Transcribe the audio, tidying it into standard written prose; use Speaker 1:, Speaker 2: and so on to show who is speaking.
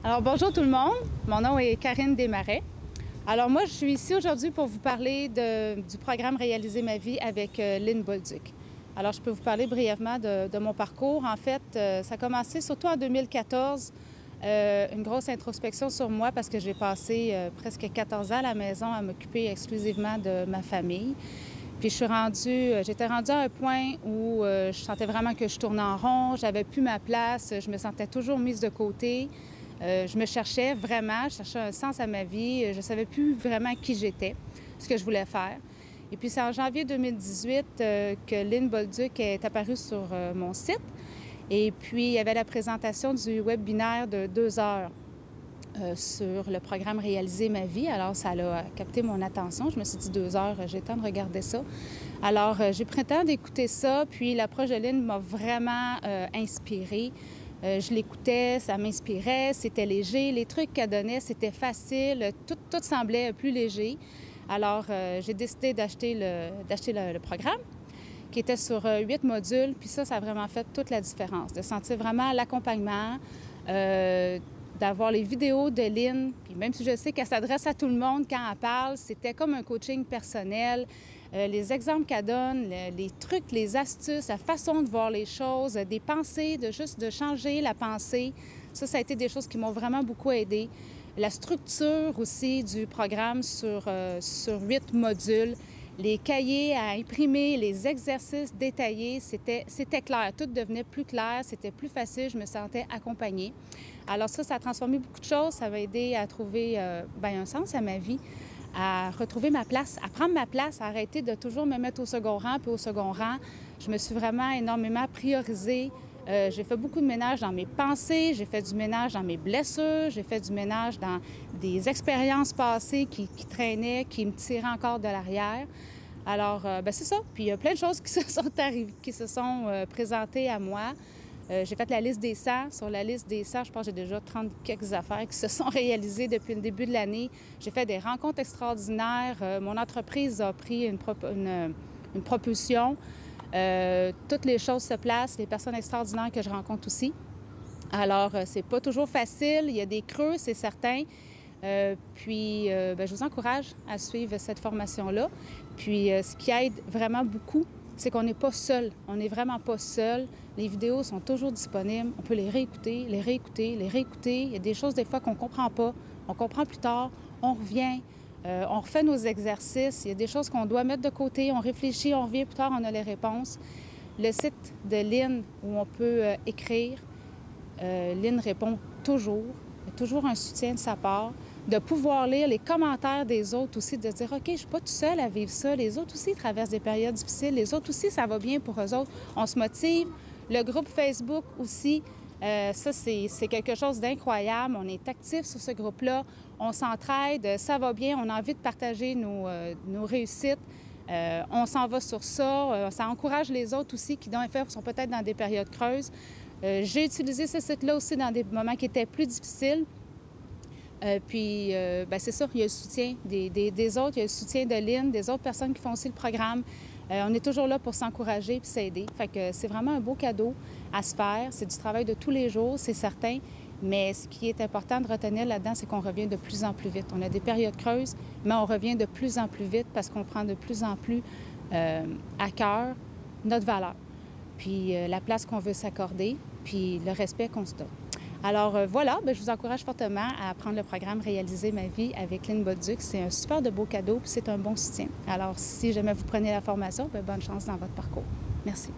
Speaker 1: Alors bonjour tout le monde, mon nom est Karine Desmarais. Alors moi je suis ici aujourd'hui pour vous parler du programme Réaliser ma vie avec Lynn Bolduc. Alors je peux vous parler brièvement de mon parcours. En fait, ça a commencé surtout en 2014, une grosse introspection sur moi parce que j'ai passé presque 14 ans à la maison à m'occuper exclusivement de ma famille. Puis j'étais rendue à un point où je sentais vraiment que je tournais en rond, j'avais plus ma place, je me sentais toujours mise de côté. Je me cherchais vraiment, je cherchais un sens à ma vie. Je ne savais plus vraiment qui j'étais, ce que je voulais faire. Et puis c'est en janvier 2018 que Lynn Bolduc est apparue sur mon site. Et puis il y avait la présentation du webinaire de 2 heures sur le programme Réaliser ma vie. Alors ça a capté mon attention. Je me suis dit 2 heures, j'ai le temps de regarder ça. Alors j'ai pris le temps d'écouter ça. Puis l'approche de Lynn m'a vraiment inspirée. Je l'écoutais, ça m'inspirait, c'était léger. Les trucs qu'elle donnait, c'était facile. Tout semblait plus léger. Alors, j'ai décidé d'acheter le programme qui était sur 8 modules. Puis ça a vraiment fait toute la différence. De sentir vraiment l'accompagnement, d'avoir les vidéos de Lynn. Puis même si je sais qu'elle s'adresse à tout le monde quand elle parle, c'était comme un coaching personnel. Les exemples qu'elle donne, les trucs, les astuces, la façon de voir les choses, des pensées, de changer la pensée. Ça a été des choses qui m'ont vraiment beaucoup aidée. La structure aussi du programme sur 8 modules, les cahiers à imprimer, les exercices détaillés, c'était clair. Tout devenait plus clair, c'était plus facile, je me sentais accompagnée. Alors ça a transformé beaucoup de choses. Ça m'a aidé à trouver un sens à ma vie, à retrouver ma place, à prendre ma place, à arrêter de toujours me mettre au second rang, puis au second rang. Je me suis vraiment énormément priorisée. J'ai fait beaucoup de ménage dans mes pensées, j'ai fait du ménage dans mes blessures, j'ai fait du ménage dans des expériences passées qui traînaient, qui me tiraient encore de l'arrière. Alors, c'est ça. Puis il y a plein de choses qui se sont présentées à moi. J'ai fait la liste des 100. Sur la liste des 100, je pense que j'ai déjà 30 quelques affaires qui se sont réalisées depuis le début de l'année. J'ai fait des rencontres extraordinaires. Mon entreprise a pris une propulsion. Toutes les choses se placent, les personnes extraordinaires que je rencontre aussi. Alors, c'est pas toujours facile. Il y a des creux, c'est certain. Je vous encourage à suivre cette formation-là. Puis, ce qui aide vraiment beaucoup, c'est qu'on n'est pas seul. On n'est vraiment pas seul. Les vidéos sont toujours disponibles. On peut les réécouter, les réécouter, les réécouter. Il y a des choses des fois qu'on ne comprend pas. On comprend plus tard, on revient, on refait nos exercices. Il y a des choses qu'on doit mettre de côté. On réfléchit, on revient plus tard, on a les réponses. Le site de Lynn où on peut écrire, Lynn répond toujours. Il y a toujours un soutien de sa part. De pouvoir lire les commentaires des autres aussi, de dire « OK, je ne suis pas tout seul à vivre ça. Les autres aussi traversent des périodes difficiles. Les autres aussi, ça va bien pour eux autres. » On se motive. Le groupe Facebook aussi, ça, c'est quelque chose d'incroyable. On est actifs sur ce groupe-là. On s'entraide. Ça va bien. On a envie de partager nos réussites. On s'en va sur ça. Ça encourage les autres aussi qui, sont peut-être dans des périodes creuses. J'ai utilisé ce site-là aussi dans des moments qui étaient plus difficiles. C'est ça, il y a le soutien des autres, il y a le soutien de Lynn, des autres personnes qui font aussi le programme. On est toujours là pour s'encourager et s'aider. Fait que c'est vraiment un beau cadeau à se faire. C'est du travail de tous les jours, c'est certain. Mais ce qui est important de retenir là-dedans, c'est qu'on revient de plus en plus vite. On a des périodes creuses, mais on revient de plus en plus vite parce qu'on prend de plus en plus à cœur notre valeur, puis la place qu'on veut s'accorder, puis le respect qu'on se donne. Alors voilà, je vous encourage fortement à prendre le programme Réaliser ma vie avec Lynn Bolduc. C'est un super de beau cadeau, puis c'est un bon soutien. Alors si jamais vous prenez la formation, bonne chance dans votre parcours. Merci.